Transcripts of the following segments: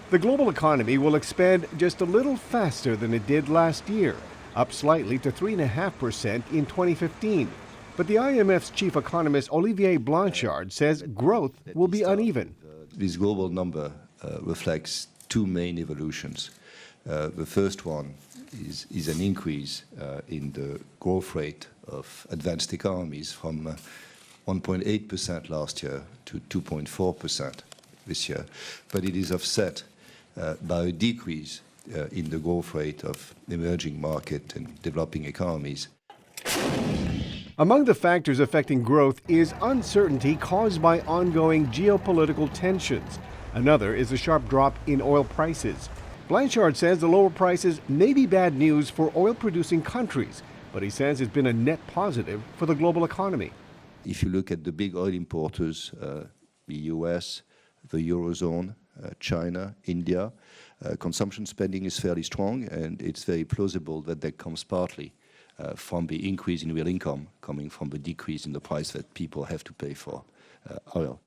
The global economy will expand just a little faster than it did last year, up slightly to 3.5% in 2015. But the IMF's chief economist Olivier Blanchard says growth will be uneven. This global number reflects two main evolutions. The first one is an increase in the growth rate of advanced economies from 1.8% last year to 2.4% this year. But it is offset by a decrease in the growth rate of emerging market and developing economies. Among the factors affecting growth is uncertainty caused by ongoing geopolitical tensions. Another is a sharp drop in oil prices. Blanchard says the lower prices may be bad news for oil-producing countries, but he says it's been a net positive for the global economy. If you look at the big oil importers, the US, the Eurozone, China, India, consumption spending is fairly strong, and it's very plausible that that comes partly from the increase in real income coming from the decrease in the price that people have to pay for oil.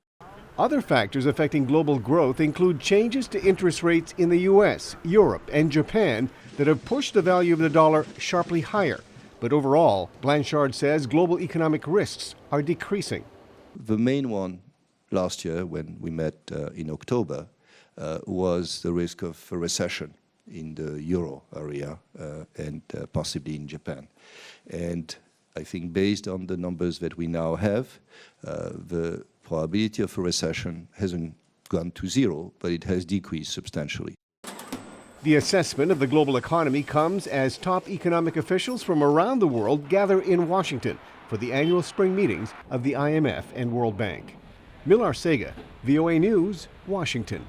Other factors affecting global growth include changes to interest rates in the US, Europe, and Japan that have pushed the value of the dollar sharply higher. But overall, Blanchard says global economic risks are decreasing. The main one last year when we met in October was the risk of a recession in the euro area and possibly in Japan. And I think based on the numbers that we now have, the probability of a recession hasn't gone to zero, but it has decreased substantially. The assessment of the global economy comes as top economic officials from around the world gather in Washington for the annual spring meetings of the IMF and World Bank. Arcega, VOA News, Washington.